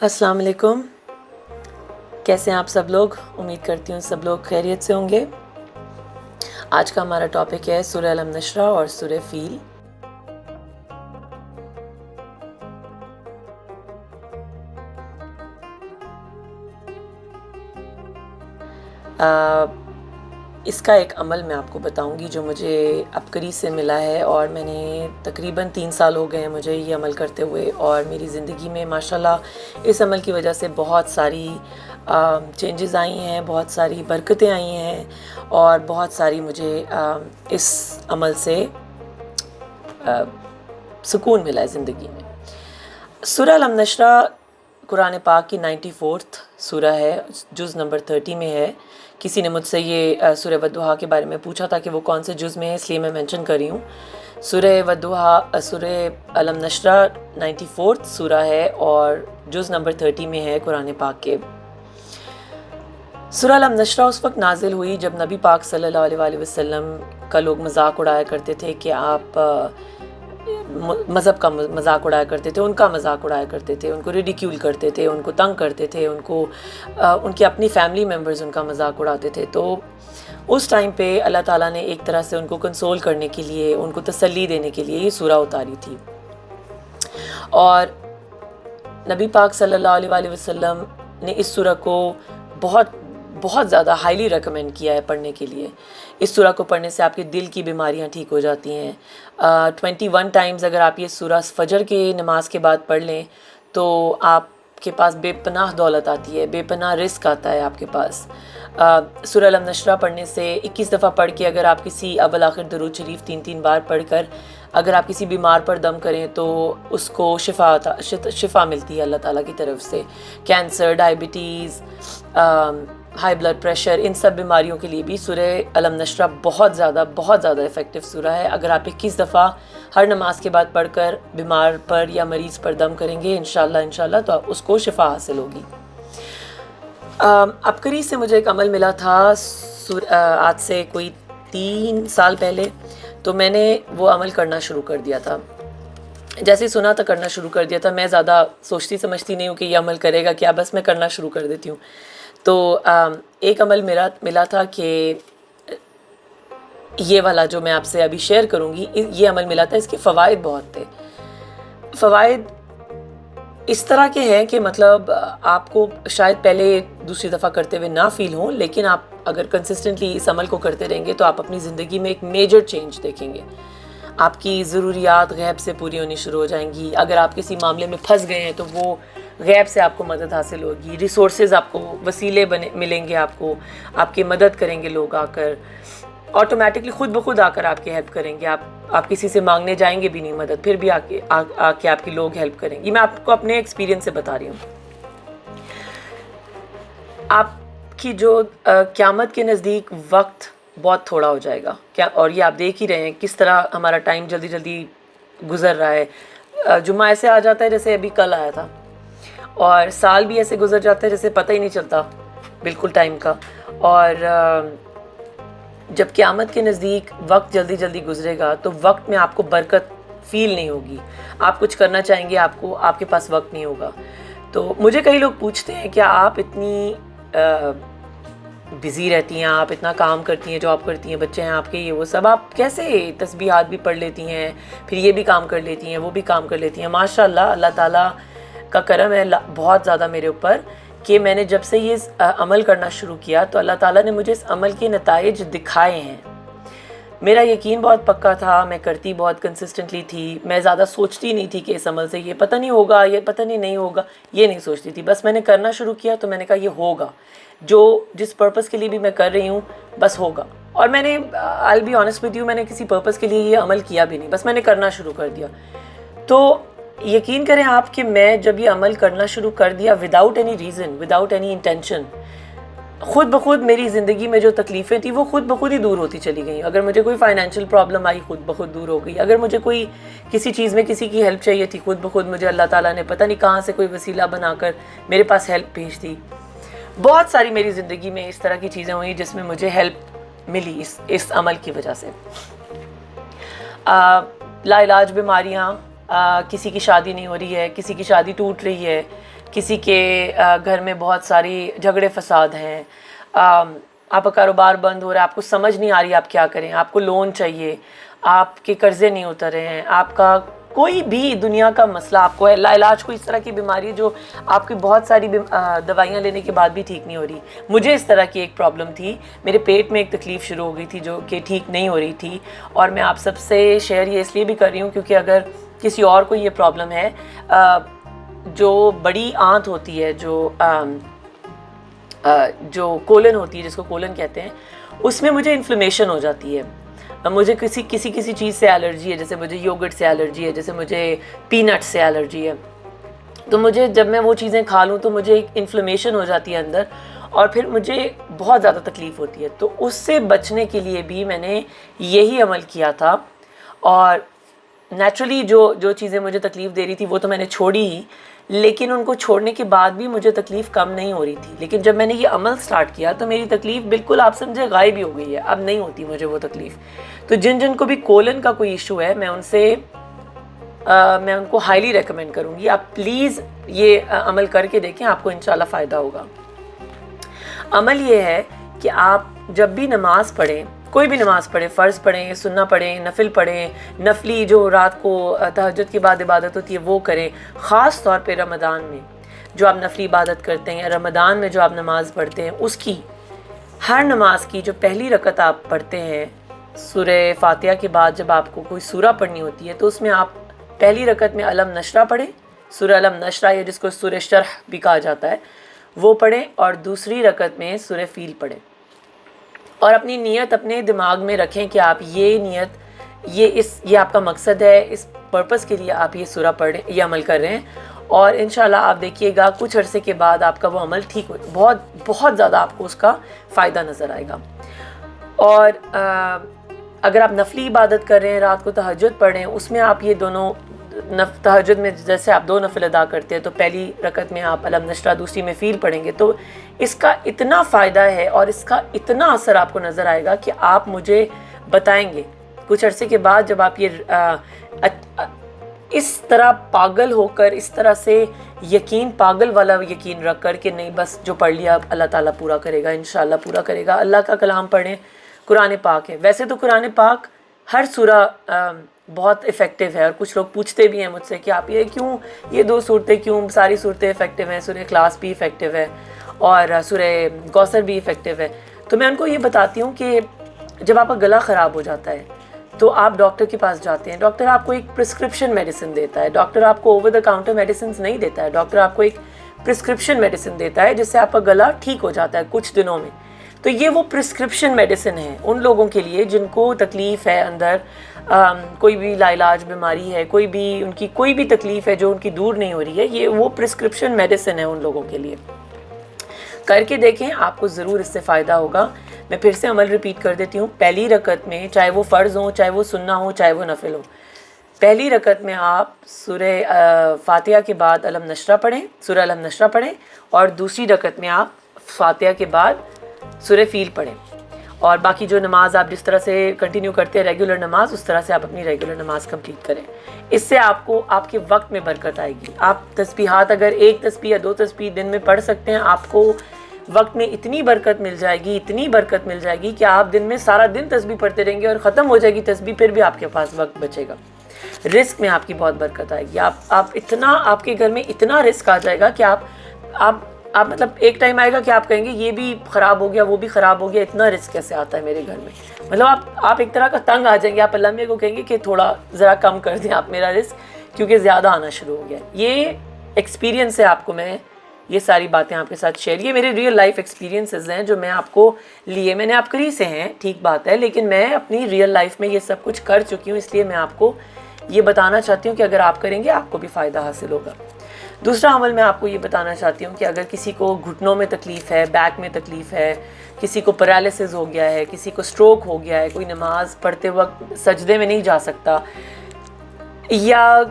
अस्सलाम वालेकुम। कैसे हैं आप सब लोग? उम्मीद करती हूँ सब लोग खैरियत से होंगे। आज का हमारा टॉपिक है सूरह अलम नशरा और सूरह फील। इसका एक अमल मैं आपको बताऊंगी जो मुझे अबकरी से मिला है, और मैंने तकरीबन 3 साल हो गए हैं मुझे ये अमल करते हुए, और मेरी ज़िंदगी में माशाल्लाह इस अमल की वजह से बहुत सारी चेंजेस आई हैं, बहुत सारी बरकतें आई हैं, और बहुत सारी मुझे इस अमल से सुकून मिला है ज़िंदगी में। सूरह अलम नशरा कुरान पाक की 94th सूरह है, जुज़ नंबर 30 में है। किसी ने मुझसे ये सूरह वद्दुहा के बारे में पूछा था कि वो कौन से जुज़ में है, इसलिए मैं मेंशन कर रही हूँ। सूरह वद्दुहा सूरह अलम नशरा 94th सूरह है और जुज़ नंबर 30 में है कुरान पाक के। सूरह अलम नशरा उस वक्त नाजिल हुई जब नबी पाक सल्लल्लाहु अलैहि वसल्लम का लोग मजाक उड़ाया करते थे कि आप मज़हब का मजाक उड़ाया करते थे, उनका मजाक उड़ाया करते थे, उनको रिडिक्यूल करते थे, उनको तंग करते थे, उनको उनकी अपनी फैमिली मेम्बर्स उनका मजाक उड़ाते थे। तो उस टाइम पे अल्लाह ताला ने एक तरह से उनको कंसोल करने के लिए, उनको तसल्ली देने के लिए ये सूरह उतारी थी। और नबी पाक सल्लल्लाहु अलैहि वसल्लम ने इस सूरह को बहुत ज़्यादा हाईली रेकमेंड किया है पढ़ने के लिए। इस सूरह को पढ़ने से आपके दिल की बीमारियां ठीक हो जाती हैं। 21 टाइम्स अगर आप ये सूरह फजर के नमाज के बाद पढ़ लें तो आपके पास बेपनाह दौलत आती है, बेपनाह रिस्क आता है आपके पास। सूरह अलम नशरा पढ़ने से 21 दफ़ा पढ़ के अगर आप किसी अव्वल आखिर दरूद शरीफ 3-3 बार पढ़ कर अगर आप किसी बीमार पर दम करें तो उसको शिफा मिलती है अल्लाह ताला की तरफ से। Cancer, diabetes, high blood pressure, इन सब बीमारियों के लिए भी सूरह अलम नशरा बहुत ज़्यादा इफ़ेक्टिव सूरह है। अगर आप 21 दफ़ा हर नमाज के बाद पढ़कर बीमार पर या मरीज़ पर दम करेंगे इंशाल्लाह तो उसको शिफा हासिल होगी। अबकरी से मुझे एक अमल मिला था आज से कोई 3 साल पहले, तो मैंने वो अमल करना शुरू कर दिया था। जैसे सुना था करना शुरू कर दिया था। मैं ज़्यादा सोचती समझती नहीं हूँ कि ये अमल करेगा क्या, बस मैं करना शुरू कर देती हूँ। तो एक अमल मेरा मिला था कि ये वाला जो मैं आपसे अभी शेयर करूँगी, ये अमल मिला था, इसके फ़वाइद बहुत थे। फ़वाइद इस तरह के हैं कि मतलब आपको शायद पहले दूसरी दफ़ा करते हुए ना फ़ील हों, लेकिन आप अगर कंसिस्टेंटली इस अमल को करते रहेंगे तो आप अपनी ज़िंदगी में एक मेजर चेंज देखेंगे। आपकी ज़रूरियात गैब से पूरी होनी शुरू हो जाएंगी। अगर आप किसी मामले में फंस गए हैं तो वो गैब से आपको मदद हासिल होगी। रिसोर्सेज आपको, वसीले मिलेंगे आपको, आपकी मदद करेंगे लोग आकर, ऑटोमेटिकली खुद ब खुद आकर आपकी हेल्प करेंगे। आप किसी से मांगने जाएंगे भी नहीं मदद, फिर भी आके आपकी लोग हेल्प करेंगे। मैं आपको अपने एक्सपीरियंस से बता रही हूँ। आपकी जो क़यामत के नज़दीक वक्त बहुत थोड़ा हो जाएगा क्या, और ये आप देख ही रहे हैं किस तरह हमारा टाइम जल्दी जल्दी गुजर रहा है। जुम्मा ऐसे आ जाता है जैसे अभी कल आया था, और साल भी ऐसे गुजर जाता है जैसे पता ही नहीं चलता बिल्कुल टाइम का। और जब क़यामत के नज़दीक वक्त जल्दी जल्दी गुजरेगा तो वक्त में आपको बरकत फ़ील नहीं होगी। आप कुछ करना चाहेंगे, आपके पास वक्त नहीं होगा। तो मुझे कई लोग पूछते हैं क्या आप इतनी बिज़ी रहती हैं, आप इतना काम करती हैं, जॉब करती हैं, बच्चे हैं आपके, ये वो सब, आप कैसे तस्बीहात भी पढ़ लेती हैं, फिर ये भी काम कर लेती हैं, वो भी काम कर लेती हैं। माशाअल्लाह अल्लाह ताला का करम है बहुत ज़्यादा मेरे ऊपर कि मैंने जब से ये अमल करना शुरू किया तो अल्लाह ताला ने मुझे इस अमल के नताइज दिखाए हैं। मेरा यकीन बहुत पक्का था, मैं करती बहुत कंसिस्टेंटली थी, मैं ज़्यादा सोचती नहीं थी कि इस अमल से ये पता नहीं होगा, ये पता नहीं होगा, ये नहीं सोचती थी। बस मैंने करना शुरू किया तो मैंने कहा ये होगा, जो जिस पर्पज़ के लिए भी मैं कर रही हूँ बस होगा। और मैंने I will be honest with you, मैंने किसी पर्पज़ के लिए ये अमल किया भी नहीं, बस मैंने करना शुरू कर दिया। तो यकीन करें आप कि मैं जब ये अमल करना शुरू कर दिया without any reason, without any intention, खुद ब खुद मेरी ज़िंदगी में जो तकलीफ़ें थी वो खुद ब खुद ही दूर होती चली गई। अगर मुझे कोई फाइनेंशियल प्रॉब्लम आई खुद ब खुद दूर हो गई। अगर मुझे कोई किसी चीज़ में किसी की हेल्प चाहिए थी, खुद ब खुद मुझे अल्लाह ताला ने पता नहीं कहाँ से कोई वसीला बनाकर मेरे पास हेल्प भेज दी। बहुत सारी मेरी ज़िंदगी में इस तरह की चीज़ें हुई जिसमें मुझे हेल्प मिली इस अमल की वजह से। लाइलाज बीमारियाँ, किसी की शादी नहीं हो रही है, किसी की शादी टूट रही है, کسی کے گھر میں بہت ساری جھگڑے فساد ہیں، آپ کا کاروبار بند ہو رہا ہے، آپ کو سمجھ نہیں آ رہی آپ کیا کریں، آپ کو لون چاہیے، آپ کے قرضے نہیں اتر رہے ہیں، آپ کا کوئی بھی دنیا کا مسئلہ، آپ کو لا علاج کوئی اس طرح کی بیماری ہے جو آپ کی بہت ساری دوائیاں لینے کے بعد بھی ٹھیک نہیں ہو رہی. مجھے اس طرح کی ایک پرابلم تھی، میرے پیٹ میں ایک تکلیف شروع ہو گئی تھی جو کہ ٹھیک نہیں ہو رہی تھی. اور میں آپ سب سے شیئر یہ اس لیے بھی کر رہی ہوں کیونکہ اگر کسی اور کو یہ پرابلم ہے، جو بڑی آنت ہوتی ہے، جو کولن ہوتی ہے، جس کو کولن کہتے ہیں، اس میں مجھے انفلیمیشن ہو جاتی ہے. مجھے کسی چیز سے الرجی ہے، جیسے مجھے یوگرٹ سے الرجی ہے، جیسے مجھے پینٹ سے الرجی ہے. تو مجھے جب میں وہ چیزیں کھا لوں تو مجھے ایک انفلیمیشن ہو جاتی ہے اندر، اور پھر مجھے بہت زیادہ تکلیف ہوتی ہے. تو اس سے بچنے کے لیے بھی میں نے یہی عمل کیا تھا. اور نیچرلی جو چیزیں مجھے تکلیف دے رہی تھی وہ تو میں نے چھوڑی ہی، لیکن ان کو چھوڑنے کے بعد بھی مجھے تکلیف کم نہیں ہو رہی تھی. لیکن جب میں نے یہ عمل سٹارٹ کیا تو میری تکلیف بالکل آپ سمجھے غائب ہی ہو گئی ہے، اب نہیں ہوتی مجھے وہ تکلیف. تو جن کو بھی کولن کا کوئی ایشو ہے، میں ان کو ہائیلی ریکمینڈ کروں گی، آپ پلیز یہ عمل کر کے دیکھیں، آپ کو انشاءاللہ فائدہ ہوگا. عمل یہ ہے کہ آپ جب بھی نماز پڑھیں، کوئی بھی نماز پڑھیں، فرض پڑھیں، سنہ پڑھیں، نفل پڑھیں، نفلی جو رات کو تہجد کے بعد عبادت ہوتی ہے وہ کریں. خاص طور پہ رمضان میں جو آپ نفلی عبادت کرتے ہیں، رمضان میں جو آپ نماز پڑھتے ہیں، اس کی ہر نماز کی جو پہلی رکعت آپ پڑھتے ہیں سورہ فاتحہ کے بعد، جب آپ کو کوئی سورہ پڑھنی ہوتی ہے تو اس میں آپ پہلی رکعت میں علم نشرہ پڑھیں، سورہ علم نشرہ یا جس کو سورہ شرح بھی کہا جاتا ہے وہ پڑھیں، اور دوسری رکعت میں سورہ فیل پڑھیں. اور اپنی نیت اپنے دماغ میں رکھیں کہ آپ یہ نیت، یہ آپ کا مقصد ہے، اس پرپس کے لیے آپ یہ سورہ پڑھ رہے ہیں، یہ عمل کر رہے ہیں. اور انشاءاللہ آپ دیکھیے گا کچھ عرصے کے بعد آپ کا وہ عمل ٹھیک ہو، بہت زیادہ آپ کو اس کا فائدہ نظر آئے گا. اور اگر آپ نفلی عبادت کر رہے ہیں، رات کو تہجد پڑھ رہے ہیں، اس میں آپ یہ دونوں تہجد میں جیسے آپ 2 نفل ادا کرتے ہیں تو پہلی رکعت میں آپ علم نشرہ، دوسری میں فیل پڑھیں گے، تو اس کا اتنا فائدہ ہے اور اس کا اتنا اثر آپ کو نظر آئے گا کہ آپ مجھے بتائیں گے کچھ عرصے کے بعد، جب آپ یہ اس طرح پاگل ہو کر، اس طرح سے یقین، پاگل والا یقین رکھ کر کہ نہیں بس جو پڑھ لیا اللہ تعالیٰ پورا کرے گا، انشاءاللہ پورا کرے گا. اللہ کا کلام پڑھیں، قرآن پاک ہے. ویسے تو قرآن پاک ہر سورہ بہت افیکٹو ہے، اور کچھ لوگ پوچھتے بھی ہیں مجھ سے کہ آپ یہ 2 صورتیں کیوں، ساری صورتیں افیکٹو ہیں، سورہ اخلاص بھی افیکٹو ہے اور سورہ کوثر بھی افیکٹو ہے. تو میں ان کو یہ بتاتی ہوں کہ جب آپ کا گلا خراب ہو جاتا ہے تو آپ ڈاکٹر کے پاس جاتے ہیں، ڈاکٹر آپ کو ایک پرسکرپشن میڈیسن دیتا ہے، ڈاکٹر آپ کو اوور دا کاؤنٹر میڈیسنز نہیں دیتا ہے، ڈاکٹر آپ کو ایک پرسکرپشن میڈیسن دیتا ہے جس سے آپ کا گلا ٹھیک ہو جاتا ہے کچھ دنوں میں. تو یہ وہ پرسکرپشن میڈیسن ہے ان لوگوں کے لیے جن کو تکلیف ہے اندر، کوئی بھی لا علاج بیماری ہے، ان کی کوئی بھی تکلیف ہے جو ان کی دور نہیں ہو رہی ہے، یہ وہ پرسکرپشن میڈیسن ہے ان لوگوں کے لیے. کر کے دیکھیں، آپ کو ضرور اس سے فائدہ ہوگا. میں پھر سے عمل ریپیٹ کر دیتی ہوں. پہلی رکعت میں، چاہے وہ فرض ہوں، چاہے وہ سنہ ہو، چاہے وہ نفل ہو، پہلی رکعت میں آپ سورہ فاتحہ کے بعد علم نشرہ پڑھیں، سورہ علم نشرہ پڑھیں، اور دوسری رکعت میں آپ فاتحہ کے بعد سورہ فیل پڑھیں. اور باقی جو نماز آپ جس طرح سے کنٹینیو کرتے ہیں ریگولر نماز، اس طرح سے آپ اپنی ریگولر نماز کمپلیٹ کریں. اس سے آپ کو آپ کے وقت میں برکت آئے گی. آپ تسبیحات اگر 1 تسبیح یا 2 تسبیح دن میں پڑھ سکتے ہیں، آپ کو وقت میں اتنی برکت مل جائے گی، اتنی برکت مل جائے گی کہ آپ دن میں سارا دن تسبیح پڑھتے رہیں گے اور ختم ہو جائے گی تسبیح، پھر بھی آپ کے پاس وقت بچے گا. رزق میں آپ کی بہت برکت آئے گی. آپ کے گھر میں اتنا رزق آ جائے گا کہ آپ مطلب ایک ٹائم آئے گا کہ آپ کہیں گے یہ بھی خراب ہو گیا، وہ بھی خراب ہو گیا، اتنا رزق کیسے آتا ہے میرے گھر میں. مطلب آپ ایک طرح کا تنگ آ جائیں گے، آپ اللہ میاں کو کہیں گے کہ تھوڑا ذرا کم کر دیں آپ میرا رزق، کیونکہ زیادہ آنا شروع ہو گیا. یہ ایکسپیرینس ہے، آپ کو میں یہ ساری باتیں آپ کے ساتھ شیئر، یہ میرے ریئل لائف ایکسپیرینسز ہیں جو میں آپ کو لیے. میں نے آپ کری سے ہیں، ٹھیک بات ہے، لیکن میں اپنی ریئل لائف میں یہ سب کچھ کر چکی ہوں، اس لیے میں آپ کو یہ بتانا چاہتی ہوں کہ اگر آپ کریں گے آپ کو بھی فائدہ حاصل ہوگا. دوسرا عمل میں آپ کو یہ بتانا چاہتی ہوں کہ اگر کسی کو گھٹنوں میں تکلیف ہے، بیک میں تکلیف ہے، کسی کو پیرالسس ہو گیا ہے، کسی کو سٹروک ہو گیا ہے، کوئی نماز پڑھتے وقت سجدے میں نہیں جا سکتا، یا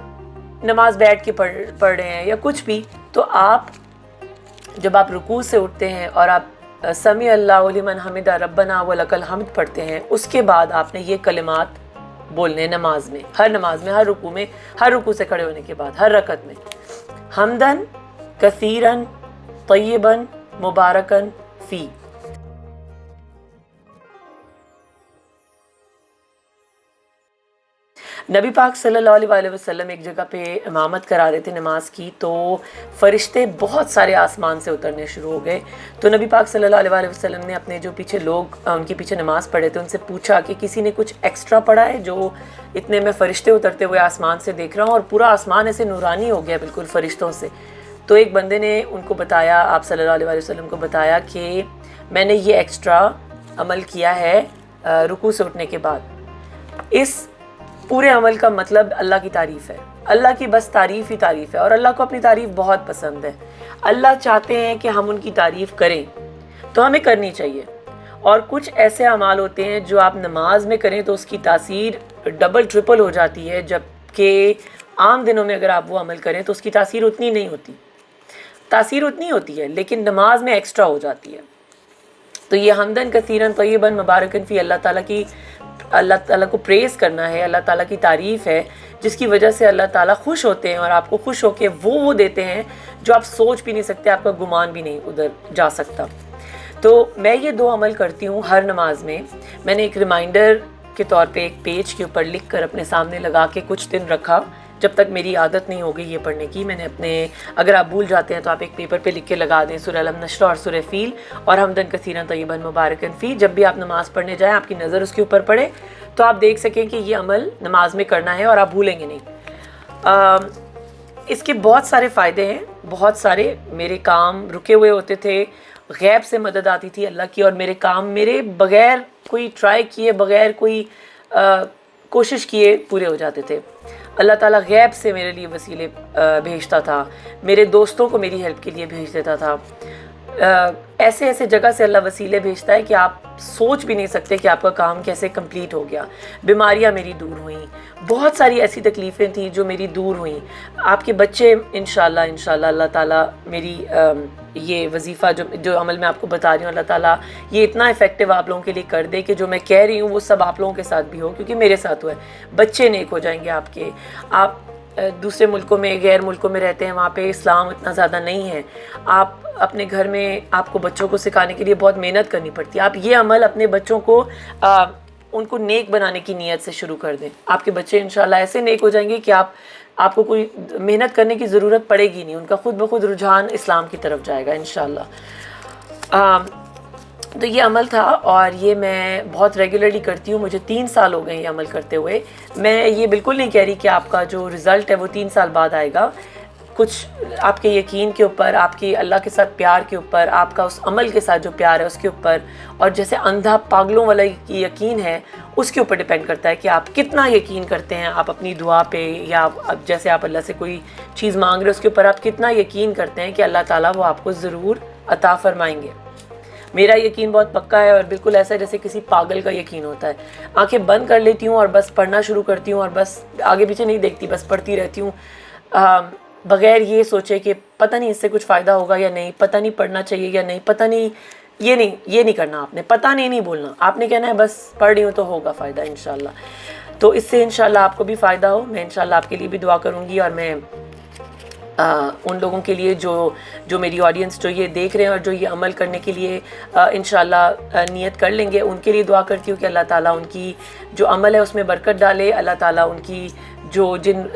نماز بیٹھ کے پڑھ رہے ہیں، یا کچھ بھی، تو آپ جب آپ رکوع سے اٹھتے ہیں اور آپ سمیع اللہ لمن حمدہ ربنا ولک الحمد پڑھتے ہیں، اس کے بعد آپ نے یہ کلمات بولنے نماز میں، ہر رکوع سے کھڑے ہونے کے بعد، ہر رکعت میں: حمدن कसीरन तय्यबन मुबारकन फ़ी। नबी पाक सल्लल्लाहु अलैहि वसल्लम एक जगह पे इमामत करा रहे थे नमाज की, तो फ़रिश्ते बहुत सारे आसमान से उतरने शुरू हो गए। तो नबी पाक सल्लल्लाहु अलैहि वसल्लम ने अपने जो पीछे लोग उनके पीछे नमाज़ पढ़े थे उनसे पूछा कि किसी ने कुछ एक्स्ट्रा पढ़ा है, जो इतने में फ़रिश्ते उतरते हुए आसमान से देख रहा हूँ और पूरा आसमान ऐसे नूरानी हो गया बिल्कुल फ़रिश्तों से। तो एक बंदे ने उनको बताया, आप सल्लल्लाहु अलैहि वसल्लम को बताया कि मैंने ये एक्स्ट्रा अमल किया है रुकू से उठने के बाद। इस पूरे अमल का मतलब अल्लाह की तारीफ़ है, अल्लाह की बस तारीफ़ ही तारीफ़ है, और अल्लाह को अपनी तारीफ़ बहुत पसंद है। अल्लाह चाहते हैं कि हम उनकी तारीफ़ करें, तो हमें करनी चाहिए। और कुछ ऐसे अमाल होते हैं जो आप नमाज में करें तो उसकी तासीर डबल ट्रिपल हो जाती है, जबकि आम दिनों में अगर आप वो अमल करें तो उसकी तासीर उतनी नहीं होती। तासीर उतनी होती है लेकिन नमाज में एक्स्ट्रा हो जाती है। तो ये हमदन कसीरन तय्यबन मुबारकन फ़ी अल्लाह ताला को प्रेज़ करना है, अल्लाह ताला की तारीफ़ है, जिसकी वजह से अल्लाह ताला खुश होते हैं और आपको खुश होके वो देते हैं जो आप सोच भी नहीं सकते, आपका गुमान भी नहीं उधर जा सकता। तो मैं ये 2 अमल करती हूँ हर नमाज में। मैंने एक रिमाइंडर के तौर पे एक पेज के ऊपर लिख कर अपने सामने लगा के कुछ दिन रखा, जब तक मेरी आदत नहीं हो गई ये पढ़ने की। मैंने अपने, अगर आप भूल जाते हैं तो आप एक पेपर पे लिख के लगा दें सूरह अलम नशरा और सूरह फ़ील और हमदन कसीरन तय्यबन मुबारकन फ़ी। जब भी आप नमाज़ पढ़ने जाएं आपकी नज़र उसके ऊपर पड़े तो आप देख सकें कि ये अमल नमाज में करना है और आप भूलेंगे नहीं। इसके बहुत सारे फ़ायदे हैं, बहुत सारे। मेरे काम रुके हुए होते थे, गैब से मदद आती थी अल्लाह की, और मेरे काम मेरे बग़ैर कोई ट्राई किए, बग़ैर कोई कोशिश किए पूरे हो जाते थे। अल्लाह ताला गैब से मेरे लिए वसीले भेजता था, मेरे दोस्तों को मेरी हेल्प के लिए भेज देता था। ऐसे ऐसे जगह से अल्लाह वसीले भेजता है कि आप सोच भी नहीं सकते कि आपका काम कैसे कंप्लीट हो गया। बीमारियां मेरी दूर हुईं, बहुत सारी ऐसी तकलीफ़ें थी जो मेरी दूर हुईं। आपके बच्चे इंशाल्लाह इंशाल्लाह अल्लाह ताला मेरी ये वजीफ़ा जो अमल मैं आपको बता रही हूँ, अल्लाह ताला ये इतना इफ़ेक्टिव आप लोगों के लिए कर दे कि जो मैं कह रही हूँ वो सब आप लोगों के साथ भी हो, क्योंकि मेरे साथ हुआ है। बच्चे नेक हो जाएंगे आपके। आप दूसरे मुल्कों में, गैर मुल्कों में रहते हैं, वहाँ पे इस्लाम इतना ज़्यादा नहीं है। आप अपने घर में आपको बच्चों को सिखाने के लिए बहुत मेहनत करनी पड़ती है। आप ये अमल अपने बच्चों को उनको नेक बनाने की नीयत से शुरू कर दें, आपके बच्चे इंशाल्लाह ऐसे नेक हो जाएंगे कि आपको कोई मेहनत करने की ज़रूरत पड़ेगी नहीं। उनका खुद ब खुद रुझान इस्लाम की तरफ जाएगा इंशाल्लाह। तो ये अमल था और ये मैं बहुत रेगुलरली करती हूँ। मुझे 3 साल हो गए ये अमल करते हुए। मैं ये बिल्कुल नहीं कह रही कि आपका जो रिज़ल्ट है वो 3 साल बाद आएगा। कुछ आपके यकीन के ऊपर, आपकी अल्लाह के साथ प्यार के ऊपर, आपका उस अमल के साथ जो प्यार है उसके ऊपर, और जैसे अंधा पागलों वाला यकीन है उसके ऊपर डिपेंड करता है कि आप कितना यकीन करते हैं। आप अपनी दुआ पे या अब जैसे आप अल्लाह से कोई चीज़ मांग रहे हो उसके ऊपर आप कितना यकीन करते हैं कि अल्लाह ताला वो आपको ज़रूर अता फरमाएंगे। मेरा यकीन बहुत पक्का है और बिल्कुल ऐसा है जैसे किसी पागल का यकीन होता है। आंखें बंद कर लेती हूँ और बस पढ़ना शुरू करती हूँ और बस आगे पीछे नहीं देखती, बस पढ़ती रहती हूँ बग़ैर ये सोचे कि पता नहीं इससे कुछ फ़ायदा होगा या नहीं, पता नहीं पढ़ना चाहिए या नहीं, पता नहीं, ये नहीं करना आपने, पता नहीं बोलना। आपने कहना है बस पढ़ रही हूँ तो होगा फ़ायदा इंशाल्लाह। तो इससे इंशाल्लाह आपको भी फ़ायदा हो। मैं इंशाल्लाह आपके लिए भी दुआ करूँगी और मैं उन लोगों के लिए जो मेरी ऑडियंस जो ये देख रहे हैं और जो ये अमल करने के लिए इंशाल्लाह नियत कर लेंगे, उनके लिए दुआ करती हूँ कि अल्लाह ताला उनकी जो अमल है उसमें बरकत डाले। अल्लाह ताला उनकी जो जिन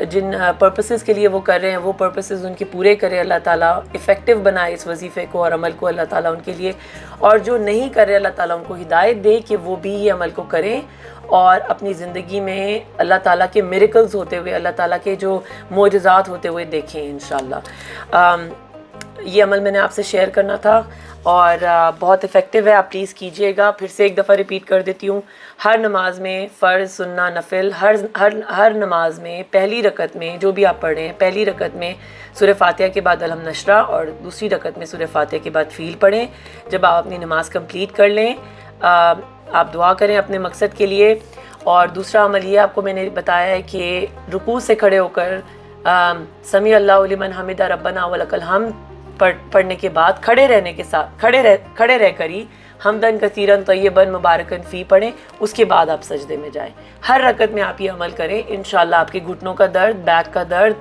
पर्पसेस के लिए वो कर रहे हैं वो पर्पसेस उनके पूरे करे। अल्लाह ताला इफ़ेक्टिव बनाए इस वजीफ़े को और अमल को अल्लाह ताला उनके लिए, और जो नहीं कर रहे अल्लाह ताला उनको हिदायत दे कि वो भी ये अमल को करें और अपनी ज़िंदगी में अल्लाह ताला के मिरेकल्स होते हुए, अल्लाह ताला के जो मोजज़ात होते हुए देखें इंशाल्लाह। ये अमल मैंने आपसे शेयर करना था और बहुत इफ़ेक्टिव है, आप प्लीज़ कीजिएगा। फिर से एक दफ़ा रिपीट कर देती हूँ, हर नमाज में फ़र्ज़, सुन्ना, नफिल, हर नमाज में पहली रकत में जो भी आप पढ़ रहे हैं, पहली रकत में सूरह फातिहा के बाद अलम नशरा और दूसरी रकत में सूरह फातिहा के बाद फ़ील पढ़ें। जब आप अपनी नमाज़ कंप्लीट कर लें आप दुआ करें अपने मकसद के लिए। और दूसरा अमल ये आपको मैंने बताया है कि रुकू से खड़े होकर समी अल्लाहु लिमन हमिदा रब्बना व लकल हम्द पढ़ने के बाद खड़े रहने के साथ खड़े रहकर ही हमदन कसीरन तय्यबन मुबारकन फ़ी पढ़ें। उसके बाद आप सजदे में जाएं। हर रकत में आप ये अमल करें, इंशाल्लाह आपके घुटनों का दर्द, बैक का दर्द,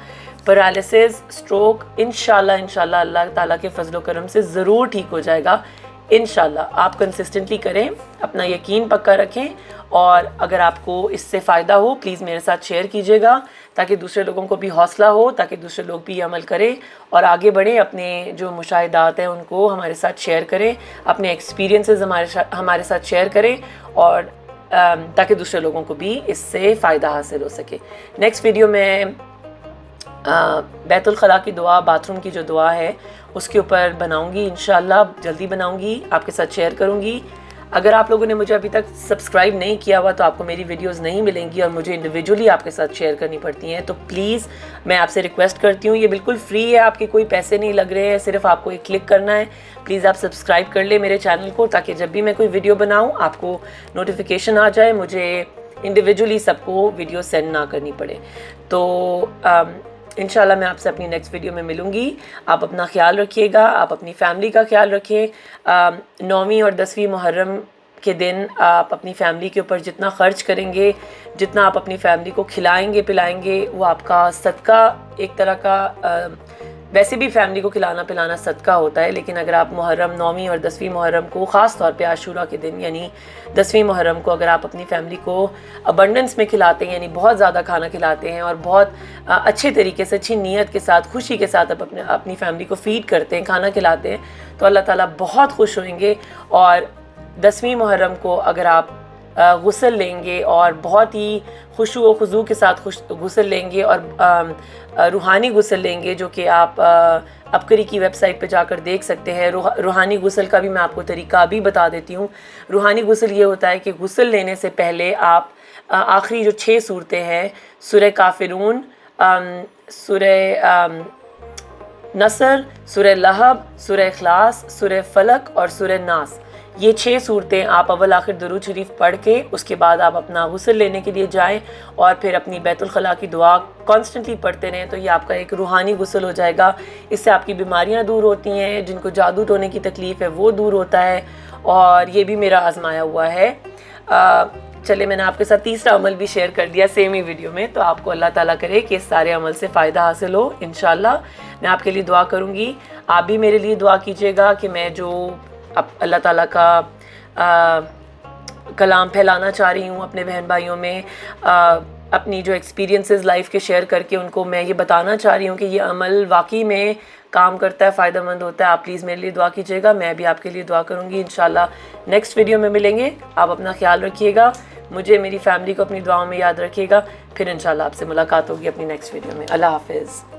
पैरालिसिस, स्ट्रोक इंशाल्लाह अल्लाह ताला के फजल करम से ज़रूर ठीक हो जाएगा इंशाल्लाह। आप कंसिस्टेंटली करें, अपना यकीन पक्का रखें, और अगर आपको इससे फ़ायदा हो प्लीज़ मेरे साथ शेयर कीजिएगा ताकि दूसरे लोगों को भी हौसला हो, ताकि दूसरे लोग भी अमल करें और आगे बढ़ें। अपने जो मुशाहिदात हैं उनको हमारे साथ शेयर करें, अपने एक्सपीरियंसेस हमारे साथ शेयर करें, और ताकि दूसरे लोगों को भी इससे फ़ायदा हासिल हो सके। नेक्स्ट वीडियो में बैतुल खला की दुआ, बाथरूम की जो दुआ है उसके ऊपर बनाऊंगी इंशाल्लाह, जल्दी बनाऊंगी, आपके साथ शेयर करूंगी। अगर आप लोगों ने मुझे अभी तक सब्सक्राइब नहीं किया हुआ तो आपको मेरी वीडियोस नहीं मिलेंगी और मुझे इंडिविजुअली आपके साथ शेयर करनी पड़ती हैं। तो प्लीज़ मैं आपसे रिक्वेस्ट करती हूँ, ये बिल्कुल फ्री है, आपके कोई पैसे नहीं लग रहे हैं, सिर्फ आपको एक क्लिक करना है। प्लीज़ आप सब्सक्राइब कर ले मेरे चैनल को, ताकि जब भी मैं कोई वीडियो बनाऊँ आपको नोटिफिकेशन आ जाए, मुझे इंडिविजुअली सबको वीडियो सेंड ना करनी पड़े। तो इंशाल्लाह मैं आपसे अपनी नेक्स्ट वीडियो में मिलूँगी। आप अपना ख्याल रखिएगा, आप अपनी फैमिली का ख्याल रखिए। 9वीं और 10वीं मुहर्रम के दिन आप अपनी फैमिली के ऊपर जितना ख़र्च करेंगे, जितना आप अपनी फैमिली को खिलाएंगे पिलाएंगे, वो आपका सदका एक तरह का, वैसे भी फैमिली को खिलाना पिलाना सदका होता है, लेकिन अगर आप मुहर्रम 9वीं और 10वीं मुहर्रम को ख़ास तौर पे आशूरा के दिन यानी 10वीं मुहर्रम को अगर आप अपनी फैमिली को अबंडेंस में खिलाते हैं, यानी बहुत ज़्यादा खाना खिलाते हैं और बहुत अच्छे तरीके से, अच्छी नीयत के साथ, खुशी के साथ आप अपनी फैमिली को फ़ीड करते हैं, खाना खिलाते हैं, तो अल्लाह ताला बहुत खुश होंगे। और 10वीं मुहर्रम को अगर आप गुस्ल लेंगे और बहुत ही खुशू व खुजू के साथ गुस्ल लेंगे और रूहानी गुस्ल लेंगे, जो कि आप अबकरी की वेबसाइट पे जाकर देख सकते हैं। रूहानी गुस्ल का भी मैं आपको तरीका भी बता देती हूँ। रूहानी गुस्ल ये होता है कि गुस्ल लेने से पहले आप आखिरी जो 6 सूरतें हैं, सूरह काफिरून, सूरह नसर, सूरह लहब, सूरह इखलास, सूरह फलक और सूरह नास, ये 6 सूरतें आप अव्वल आखिर दुरूद शरीफ पढ़ के उसके बाद आप अपना गुस्ल लेने के लिए जाएं और फिर अपनी बैतुल खला की दुआ कॉन्स्टेंटली पढ़ते रहें, तो ये आपका एक रूहानी गुस्ल हो जाएगा। इससे आपकी बीमारियां दूर होती हैं, जिनको जादू टोने की तकलीफ़ है वो दूर होता है, और ये भी मेरा आजमाया हुआ है। चले, मैंने आपके साथ तीसरा अमल भी शेयर कर दिया सेम ही वीडियो में, तो आपको अल्लाह ताला करे कि इस सारे अमल से फ़ायदा हासिल हो इंशाल्लाह। मैं आपके लिए दुआ करूँगी, आप भी मेरे लिए दुआ कीजिएगा कि मैं जो अब अल्लाह ताला का कलाम फैलाना चाह रही हूँ अपने बहन भाइयों में, अपनी जो एक्सपीरियंसेस लाइफ के शेयर करके उनको मैं ये बताना चाह रही हूँ कि ये अमल वाकई में काम करता है, फ़ायदेमंद होता है। आप प्लीज़ मेरे लिए दुआ कीजिएगा, मैं भी आपके लिए दुआ करूँगी। इंशाल्लाह नेक्स्ट वीडियो में मिलेंगे। आप अपना ख्याल रखिएगा, मुझे, मेरी फैमिली को अपनी दुआओं में याद रखिएगा। फिर इंशाल्लाह आपसे मुलाकात होगी अपनी नेक्स्ट वीडियो में। अल्लाह हाफिज़।